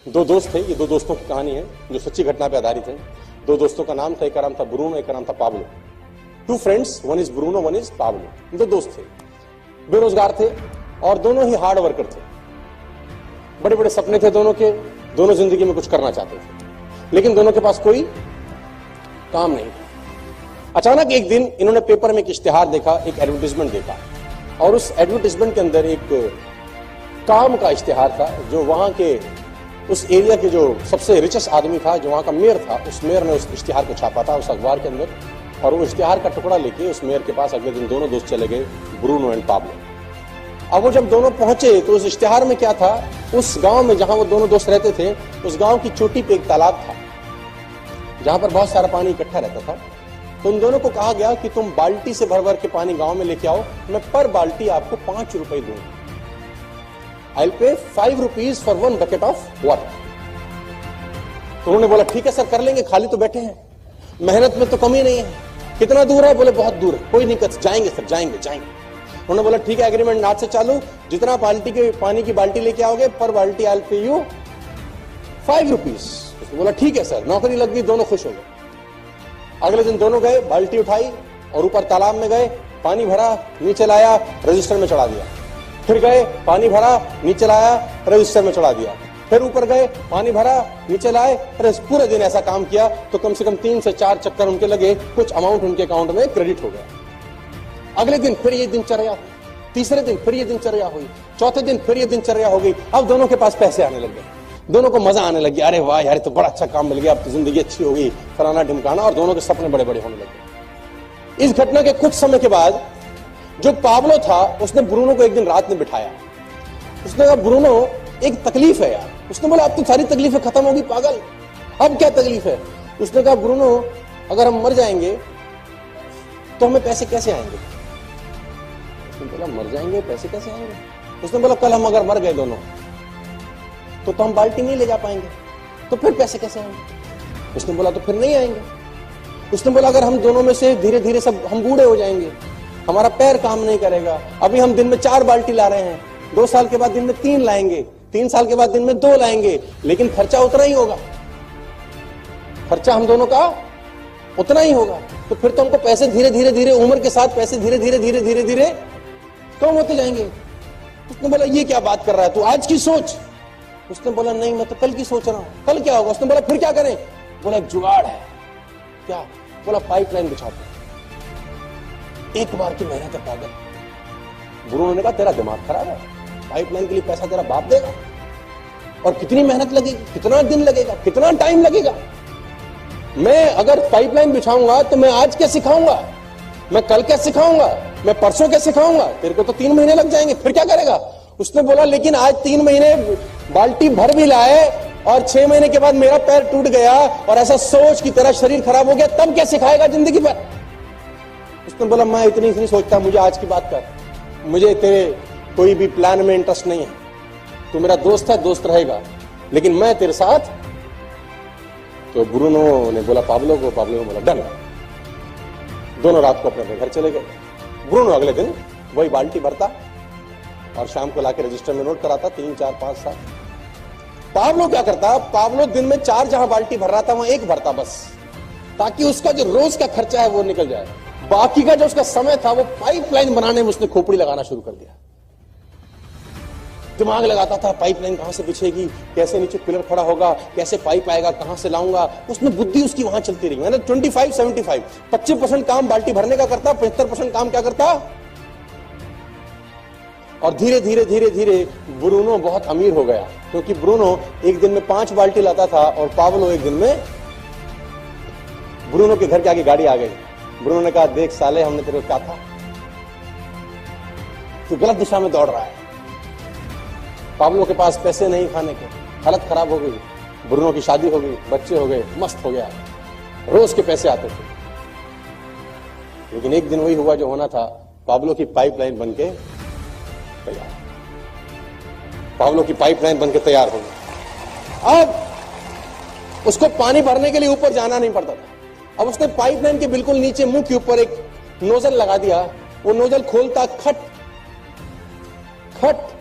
दो दोस्त थे, ये दो दोस्तों की कहानी है जो सच्ची घटना पे आधारित है। दो दोस्तों का नाम था, एक का नाम था ब्रूनो, एक का नाम था Pablo. Two friends, one is Bruno, one is Pablo. दो दोस्त थे, बेरोजगार थे और दोनों ही हार्ड वर्कर थे। बड़े बड़े सपने थे दोनों के, दोनों जिंदगी में कुछ करना चाहते थे, लेकिन दोनों के पास कोई काम नहीं था। अचानक एक दिन इन्होंने पेपर में एक इश्तिहार देखा, एक एडवर्टाइजमेंट देखा, और उस एडवर्टाइजमेंट के अंदर एक काम का इश्तिहार था जो वहां के उस एरिया के जो सबसे रिचेस्ट आदमी था, जो वहां का मेयर था, उस मेयर ने उस इश्तिहार को छापा था उस अखबार के अंदर। और वो इश्तिहार का टुकड़ा लेके उस मेयर के पास अगले दिन दोनों दोस्त चले गए, ब्रूनो एंड पाब्लो। अब वो जब दोनों पहुंचे तो उस इश्तिहार में क्या था, उस गांव में जहां वो दोनों दोस्त रहते थे, उस गांव की चोटी पे एक तालाब था जहां पर बहुत सारा पानी इकट्ठा रहता था। तो उन दोनों को कहा गया कि तुम बाल्टी से भर भर के पानी गांव में लेके आओ, मैं पर बाल्टी आपको 5 रुपए दूंगा। I will pay 5 rupees for 1 bucket of water. तो उन्होंने बोला ठीक है सर, कर लेंगे, खाली तो बैठे हैं, मेहनत में तो कमी नहीं है। कितना दूर है? बोले बहुत दूर है। कोई नहीं, जाएंगे सर, जाएंगे जाएंगे। उन्होंने बोला ठीक है, एग्रीमेंट आज से चालू, जितना बाल्टी के पानी की बाल्टी लेके आओगे पर बाल्टी I will pay you 5 rupees. उसने बोला ठीक है सर, नौकरी लग गई, दोनों खुश हो गए। अगले दिन दोनों गए, बाल्टी उठाई और ऊपर तालाब में गए, पानी भरा, नीचे लाया, रजिस्टर में चढ़ा दिया। फिर गए, पानी भरा, नीचे लाया, रजिस्टर में चढ़ा दिया। फिर ऊपर गए, पानी भरा, नीचे लाए। पूरे दिन ऐसा काम किया तो कम से कम 3 से 4 चक्कर उनके लगे, कुछ अमाउंट उनके अकाउंट में क्रेडिट हो गया। अगले दिन फिर ये दिनचर्या, तीसरे दिन फिर ये दिनचर्या हुई, चौथे दिन फिर ये दिनचर्या हो गई। अब दोनों के पास पैसे आने लग गए, दोनों को मजा आने लग गया, अरे वाह यार तो बड़ा अच्छा काम मिल गया, अब तो जिंदगी अच्छी हो गई, फलाना ढिमकाना, और दोनों के सपने बड़े बड़े होने लगे। इस घटना के कुछ समय के बाद जो पाब्लो था उसने ब्रूनो को एक दिन रात में बिठाया। उसने कहा ब्रूनो एक तकलीफ है यार। उसने बोला अब तो सारी तकलीफें खत्म होगी पागल, अब क्या तकलीफ है? उसने कहा ब्रूनो अगर हम मर जाएंगे तो हमें पैसे कैसे आएंगे? उसने बोला मर जाएंगे पैसे कैसे आएंगे? उसने बोला कल हम अगर मर गए दोनों तो हम बाल्टी नहीं ले जा पाएंगे, तो फिर पैसे कैसे आएंगे? उसने बोला तो फिर नहीं आएंगे। उसने बोला अगर हम दोनों में से धीरे धीरे सब हम बूढ़े हो जाएंगे, हमारा पैर काम नहीं करेगा, अभी हम दिन में 4 बाल्टी ला रहे हैं, 2 साल के बाद दिन में 3 लाएंगे, 3 साल के बाद दिन में 2 लाएंगे, लेकिन खर्चा उतना ही होगा, खर्चा हम दोनों का उतना ही होगा। तो फिर तो हमको पैसे धीरे धीरे धीरे उम्र के साथ पैसे धीरे धीरे धीरे धीरे धीरे कम होते जाएंगे। उसने बोला ये क्या बात कर रहा है तू, आज की सोच। उसने बोला नहीं मैं तो कल की सोच रहा हूं, कल क्या होगा? उसने बोला फिर क्या करें? बोला एक जुगाड़ है। क्या? बोला पाइपलाइन बिछाते, एक बार की मेहनत है पागल। ब्रूनो ने कहा तेरा दिमाग खराब है, पाइपलाइन के लिए पैसा तेरा बाप देगा, और कितनी मेहनत लगेगी, कितना दिन लगेगा, कितना टाइम लगेगा? मैं अगर पाइपलाइन बिछाऊंगा तो मैं आज क्या सिखाऊंगा, मैं कल क्या सिखाऊंगा, मैं परसों क्या सिखाऊंगा? तेरे को तो 3 महीने लग जाएंगे, फिर क्या करेगा? उसने बोला लेकिन आज 3 महीने बाल्टी भर भी लाए और 6 महीने के बाद मेरा पैर टूट गया और ऐसा सोच की तरह शरीर खराब हो गया, तब क्या सिखाएगा जिंदगी भर? उसने बोला मैं इतनी नहीं सोचता, मुझे आज की बात कर, मुझे तेरे कोई भी प्लान में इंटरेस्ट नहीं है, तू मेरा दोस्त है, दोस्त रहेगा, लेकिन मैं तेरे साथ। तो ब्रूनो ने बोला पाब्लो को, पाब्लो ने बोला डन। दोनों रात को अपने घर चले गए। ब्रूनो अगले दिन वही बाल्टी भरता और शाम को लाके रजिस्टर में नोट कराता, 3, 4, 5, 7। पाब्लो क्या करता, पाब्लो दिन में 4 जहां बाल्टी भर रहा था वहां 1 भरता बस, ताकि उसका जो रोज का खर्चा है वो निकल जाए। बाकी का जो उसका समय था वो पाइपलाइन बनाने में उसने खोपड़ी लगाना शुरू कर दिया। दिमाग लगाता था पाइपलाइन कहां से बिछेगी, कैसे नीचे पिलर खड़ा होगा, कैसे पाइप आएगा, कहां से लाऊंगा, उसमें बुद्धि उसकी वहां चलती रही। मैंने 25-75 25% काम बाल्टी भरने का करता, 75% काम क्या करता। और धीरे धीरे धीरे धीरे ब्रूनो बहुत अमीर हो गया, क्योंकि ब्रूनो एक दिन में 5 बाल्टी लाता था और पाब्लो एक दिन में। ब्रूनो के घर के आगे गाड़ी आ गई। ब्रूनो ने कहा देख साले हमने तेरे को क्या था, तू गलत दिशा में दौड़ रहा है। पाब्लो के पास पैसे नहीं खाने के, हालत खराब हो गई, ब्रूनो की शादी हो गई, बच्चे हो गए, मस्त हो गया, रोज के पैसे आते थे। लेकिन एक दिन वही हुआ जो होना था, पाब्लो की पाइपलाइन बनके तैयार, पाब्लो की पाइपलाइन बनके तैयार हो गई। अब उसको पानी भरने के लिए ऊपर जाना नहीं पड़ता था। अब उसने पाइपलाइन के बिल्कुल नीचे मुंह के ऊपर एक नोजल लगा दिया। वो नोजल खोलता खट खट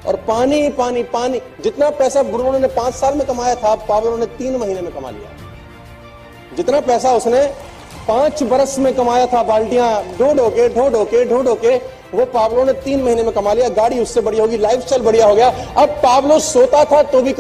और पानी पानी पानी। जितना पैसा ब्रूनो ने 5 साल में कमाया था, पाब्लो ने 3 महीने में कमा लिया। जितना पैसा उसने 5 बरस में कमाया था, बाल्टियां ढो ढो के, वो पाब्लो ने 3 महीने में कमा लिया। गाड़ी उससे बढ़िया होगी, लाइफस्टाइल बढ़िया हो गया। अब पाब्लो सोता था तो भी